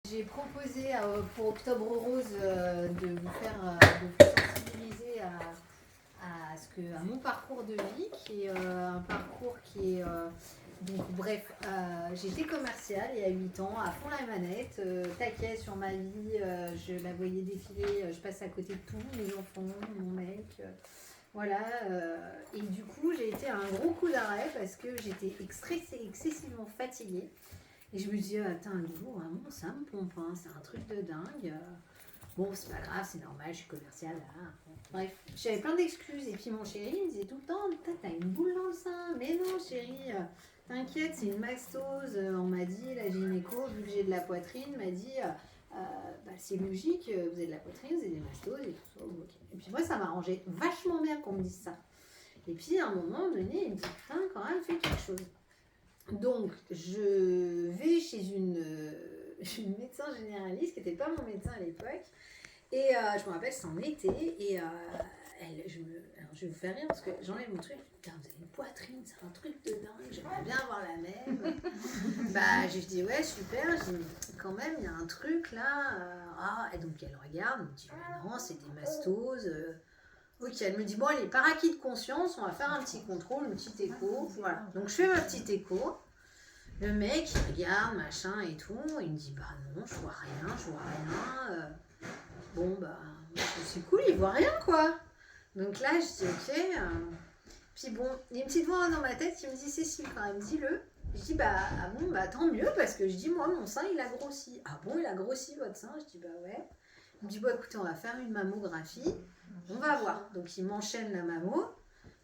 J'ai proposé pour Octobre Rose de vous sensibiliser à mon parcours de vie, qui est un parcours qui est... donc bref, j'étais commerciale il y a 8 ans, à fond la manette, taquet sur ma vie, je la voyais défiler, je passe à côté de tout, mes enfants, mon mec... voilà, et du coup j'ai été à un gros coup d'arrêt parce que j'étais excessivement fatiguée. Et je me dis, attends, un jour, vraiment, ça me pompe, hein, c'est un truc de dingue. Bon, c'est pas grave, c'est normal, je suis commerciale. Hein. Bon, bref, j'avais plein d'excuses. Et puis mon chéri il me disait tout le temps, t'as une boule dans le sein. Mais non, chéri, t'inquiète, c'est une mastose. On m'a dit, la gynéco, vu que j'ai de la poitrine, m'a dit, bah, c'est logique, vous avez de la poitrine, vous avez des mastoses et tout ça. Okay. Et puis moi, ça m'arrangeait vachement bien qu'on me dise ça. Et puis à un moment donné, il me dit, putain, quand même, fais quelque chose. Donc, je vais chez une médecin généraliste qui n'était pas mon médecin à l'époque. Et je me rappelle, c'était en été. Et alors, je vais vous faire rire parce que j'enlève mon truc. Putain, vous avez une poitrine, c'est un truc de dingue. J'aimerais bien avoir la même. Bah, je dis, ouais, super. Je dis, quand même, il y a un truc là. Et donc, elle regarde. Elle me dit, non, c'est des mastoses. Ok, elle me dit, bon, allez, par acquis de conscience, on va faire un petit contrôle, une petite écho. Voilà. Donc, je fais ma petite écho. Le mec, il regarde, machin et tout. Il me dit, bah non, je vois rien. Bon, bah, c'est cool, il voit rien, quoi. Donc là, je dis, ok. Puis bon, il y a une petite voix dans ma tête qui me dit, Cécile, quand même, dis-le. Je dis, bah, ah bon, bah tant mieux, parce que je dis, moi, mon sein, il a grossi. Ah bon, il a grossi, votre sein? Je dis, bah ouais. Il me dit, bon, écoutez, on va faire une mammographie. On va voir. Donc, il m'enchaîne la mammo.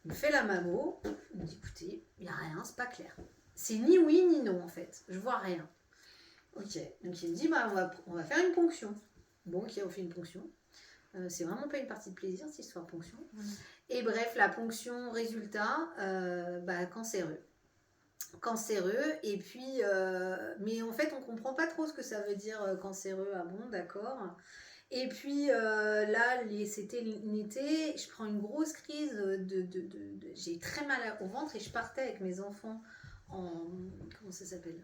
Il me fait la mammo. Il me dit, écoutez, il n'y a rien, c'est pas clair. C'est ni oui ni non en fait, je vois rien. Ok, donc il me dit bah on va faire une ponction. Bon ok, on fait une ponction. C'est vraiment pas une partie de plaisir cette histoire de ponction. Et bref, la ponction, résultat, cancéreux. Cancéreux, et puis, mais en fait on comprend pas trop ce que ça veut dire cancéreux, ah bon d'accord. Et puis là, c'était l'été, je prends une grosse crise j'ai très mal au ventre et je partais avec mes enfants comment ça s'appelle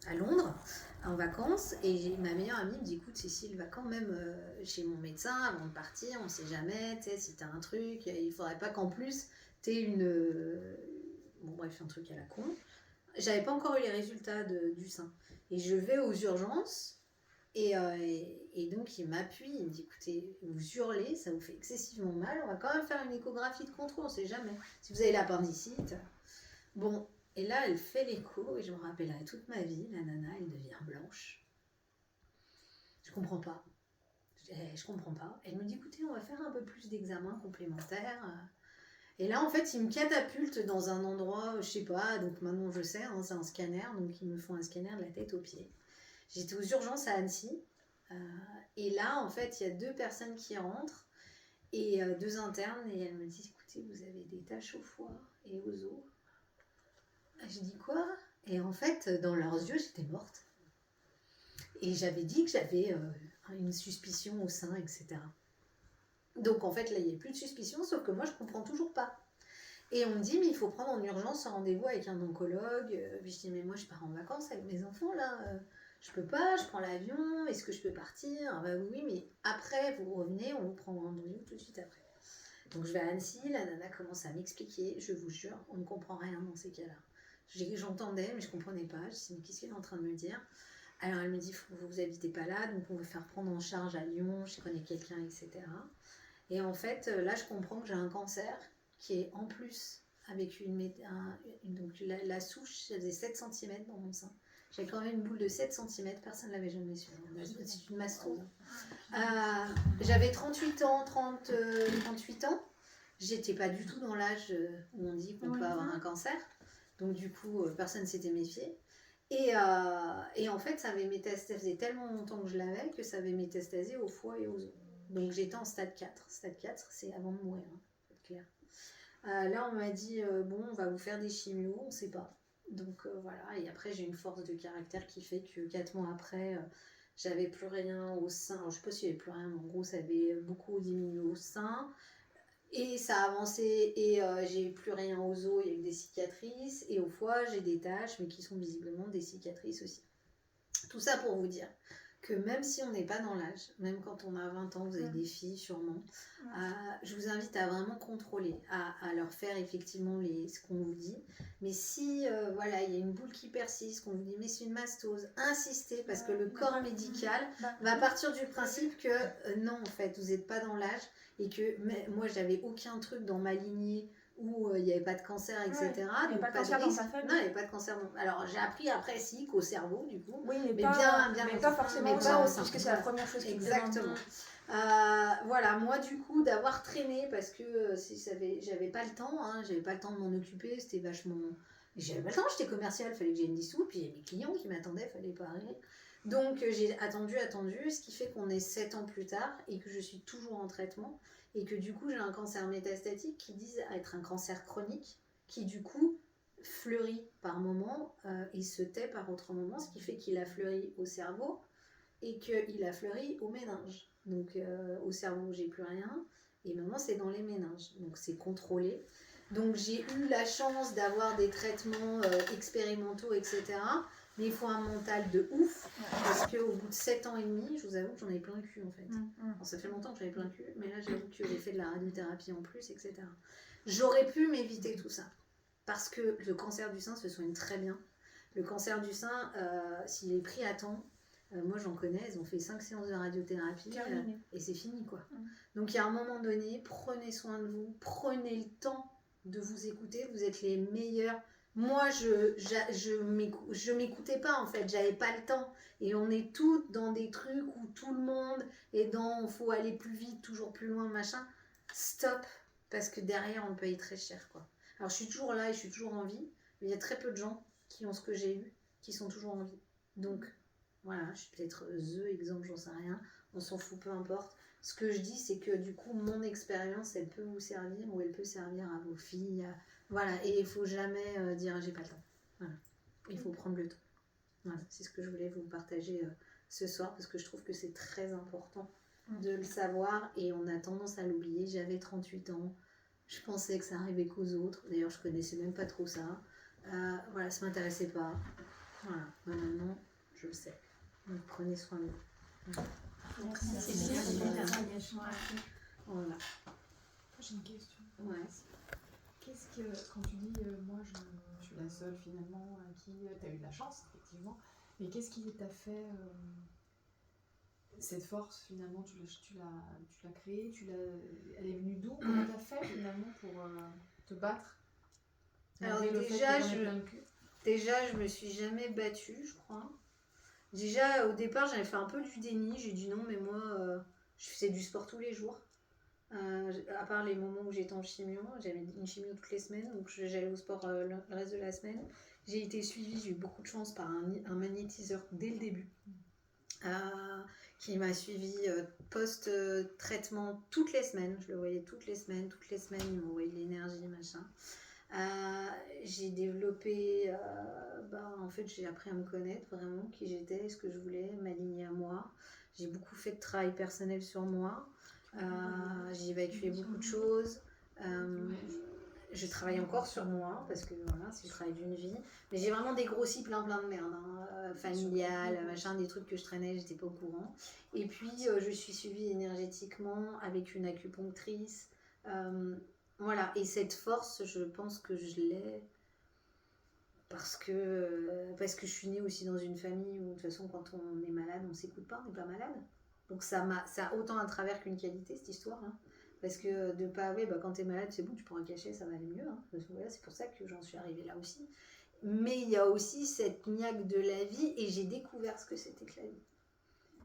à Londres en vacances et ma meilleure amie me dit écoute Cécile, va quand même chez mon médecin avant de partir, on sait jamais, tu sais, si t'as un truc, il faudrait pas qu'en plus t'aies bon bref, un truc à la con. J'avais pas encore eu les résultats du sein et je vais aux urgences. Et donc il m'appuie, il me dit écoutez, vous hurlez, ça vous fait excessivement mal, on va quand même faire une échographie de contrôle, on sait jamais. Si vous avez l'appendicite. Bon, et là elle fait l'écho et je me rappellerai toute ma vie, la nana elle devient blanche. Je comprends pas. Je comprends pas. Elle me dit écoutez, on va faire un peu plus d'examens complémentaires. Et là en fait ils me catapultent dans un endroit, je sais pas, donc maintenant je sais, hein, c'est un scanner, donc ils me font un scanner de la tête aux pieds. J'étais aux urgences à Annecy. Et là, en fait, il y a 2 personnes qui rentrent et 2 internes et elles me disent écoutez, vous avez des taches au foie et aux os. Je dis quoi? Et en fait, dans leurs yeux, j'étais morte. Et j'avais dit que j'avais une suspicion au sein, etc. Donc en fait, là, il n'y a plus de suspicion, sauf que moi, je comprends toujours pas. Et on me dit, mais il faut prendre en urgence un rendez-vous avec un oncologue. Puis je dis, mais moi, je pars en vacances avec mes enfants, là. Je peux pas, je prends l'avion. Est-ce que je peux partir? Ah bah oui, mais après, vous revenez, on vous prend un rendez-vous tout de suite après. Donc je vais à Annecy, la nana commence à m'expliquer. Je vous jure, on ne comprend rien dans ces cas-là. J'entendais, mais je comprenais pas. Je me dis, mais qu'est-ce qu'elle est en train de me dire? Alors elle me dit, vous habitez pas là, donc on va faire prendre en charge à Lyon, je connais quelqu'un, etc. Et en fait, là, je comprends que j'ai un cancer qui est en plus avec donc la souche, ça faisait 7 cm dans mon sein. J'avais quand même une boule de 7 cm, personne ne l'avait jamais su. C'est une mastose. J'avais 38 ans, 38 ans. J'étais pas du tout dans l'âge où on dit qu'on peut avoir un cancer. Donc du coup, personne ne s'était méfié. Et en fait, ça avait métastasé, ça faisait tellement longtemps que je l'avais que ça avait métastasé au foie et aux os. Donc j'étais en stade 4. Stade 4, c'est avant de mourir, hein, faut être clair. Là, on m'a dit, bon, on va vous faire des chimios, on ne sait pas. Donc voilà, et après j'ai une force de caractère qui fait que 4 mois après, j'avais plus rien au sein. Alors, je ne sais pas s'il n'y avait plus rien, mais en gros, ça avait beaucoup diminué au sein. Et ça a avancé, et j'ai plus rien aux os, il y a eu des cicatrices. Et au foie, j'ai des taches, mais qui sont visiblement des cicatrices aussi. Tout ça pour vous dire que même si on n'est pas dans l'âge, même quand on a 20 ans, vous avez des filles sûrement, je vous invite à vraiment contrôler, à leur faire effectivement ce qu'on vous dit. Mais si voilà, il y a une boule qui persiste, qu'on vous dit mais c'est une mastose, insistez parce que le corps médical va partir du principe que non, en fait, vous n'êtes pas dans l'âge et que moi, j'avais aucun truc dans ma lignée où il n'y avait pas de cancer, etc. Il n'y avait pas de cancer dans sa famille. Non, il n'y avait pas de cancer. Alors, j'ai appris après, si, qu'au cerveau, du coup. Oui, mais pas forcément au sein, puisque c'est la première chose qui exactement. Voilà, moi, du coup, d'avoir traîné, parce que j'avais pas le temps, j'avais pas le temps de m'en occuper, c'était vachement... J'avais pas le temps, j'étais commerciale, il fallait que j'aille une dissous, puis il y avait mes clients qui m'attendaient, il fallait pas arriver. Donc, j'ai attendu, ce qui fait qu'on est 7 ans plus tard, et que je suis toujours en traitement, et que du coup j'ai un cancer métastatique qui dit être un cancer chronique qui du coup fleurit par moment et se tait par autre moment, ce qui fait qu'il a fleuri au cerveau et qu'il a fleuri aux méninges. Donc au cerveau j'ai plus rien et maintenant c'est dans les méninges, donc c'est contrôlé. Donc j'ai eu la chance d'avoir des traitements expérimentaux, etc. Mais il faut un mental de ouf, parce qu'au bout de 7 ans et demi, je vous avoue que j'en ai plein le cul en fait. Alors, ça fait longtemps que j'avais plein le cul, mais là j'avoue que j'ai fait de la radiothérapie en plus, etc. J'aurais pu m'éviter tout ça, parce que le cancer du sein se soigne très bien. Le cancer du sein, s'il est pris à temps, moi j'en connais, ils ont fait 5 séances de radiothérapie et c'est fini quoi. Donc il y a un moment donné, prenez soin de vous, prenez le temps de vous écouter, vous êtes les meilleurs. Moi, je m'écoutais pas en fait, j'avais pas le temps. Et on est toutes dans des trucs où tout le monde est dans faut aller plus vite, toujours plus loin, machin. Stop, parce que derrière on paye très cher quoi. Alors je suis toujours là et je suis toujours en vie, mais il y a très peu de gens qui ont ce que j'ai eu, qui sont toujours en vie. Donc voilà, je suis peut-être exemple, j'en sais rien, on s'en fout, peu importe. Ce que je dis, c'est que du coup, mon expérience, elle peut vous servir ou elle peut servir à vos filles. Voilà, et il faut jamais dire j'ai pas le temps. Voilà, il faut prendre le temps. Voilà, c'est ce que je voulais vous partager ce soir parce que je trouve que c'est très important de le savoir et on a tendance à l'oublier. J'avais 38 ans, je pensais que ça arrivait qu'aux autres. D'ailleurs, je connaissais même pas trop ça. Voilà, ça m'intéressait pas. Voilà, maintenant, je le sais. Donc, prenez soin de vous. Voilà. Voilà. J'ai une question. Ouais. Qu'est-ce que, quand tu dis, moi je suis la seule finalement à qui tu as eu de la chance, effectivement, mais qu'est-ce qui t'a fait cette force finalement, tu l'as créée, elle est venue d'où? Comment t'as fait finalement pour te battre? Alors déjà, je me suis jamais battue, je crois. Déjà, au départ, j'avais fait un peu du déni. J'ai dit non, mais moi, je faisais du sport tous les jours. À part les moments où j'étais en chimio, j'avais une chimio toutes les semaines, donc j'allais au sport le reste de la semaine. J'ai été suivie, j'ai eu beaucoup de chance par un magnétiseur dès le début, qui m'a suivie post-traitement toutes les semaines. Je le voyais toutes les semaines, il m'envoyait de l'énergie, machin. J'ai développé, en fait j'ai appris à me connaître vraiment, qui j'étais, ce que je voulais, m'aligner à moi. J'ai beaucoup fait de travail personnel sur moi, j'ai évacué beaucoup de choses, je travaille encore sur moi parce que voilà, c'est le travail d'une vie, mais j'ai vraiment dégrossi plein de merde, familiale, machin, des trucs que je traînais, j'étais pas au courant. Et puis je suis suivie énergétiquement avec une acupunctrice. Voilà, et cette force, je pense que je l'ai parce que je suis née aussi dans une famille où de toute façon quand on est malade, on s'écoute pas, on n'est pas malade. Donc ça a autant un travers qu'une qualité cette histoire. Parce que de pas, quand t'es malade, c'est bon, tu prends un cachet, ça va aller mieux. Voilà, c'est pour ça que j'en suis arrivée là aussi. Mais il y a aussi cette niaque de la vie et j'ai découvert ce que c'était que la vie.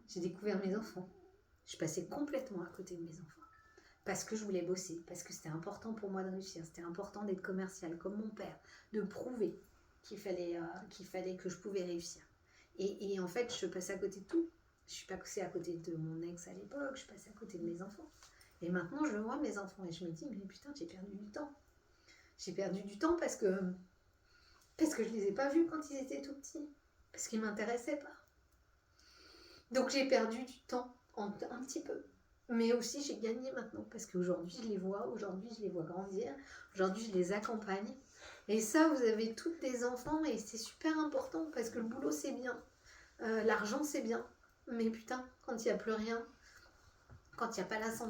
J'ai découvert mes enfants. Je passais complètement à côté de mes enfants. Parce que je voulais bosser, parce que c'était important pour moi de réussir, c'était important d'être commercial comme mon père, de prouver qu'il fallait que je pouvais réussir. Et en fait, je passais à côté de tout. Je suis passée à côté de mon ex à l'époque, je passais à côté de mes enfants. Et maintenant, je vois mes enfants et je me dis, mais putain, j'ai perdu du temps. J'ai perdu du temps parce que je les ai pas vus quand ils étaient tout petits, parce qu'ils m'intéressaient pas. Donc j'ai perdu du temps, un petit peu. Mais aussi, j'ai gagné maintenant, parce qu'aujourd'hui, je les vois grandir, aujourd'hui, je les accompagne. Et ça, vous avez toutes des enfants, et c'est super important, parce que le boulot, c'est bien. L'argent, c'est bien. Mais putain, quand il n'y a plus rien, quand il n'y a pas la santé,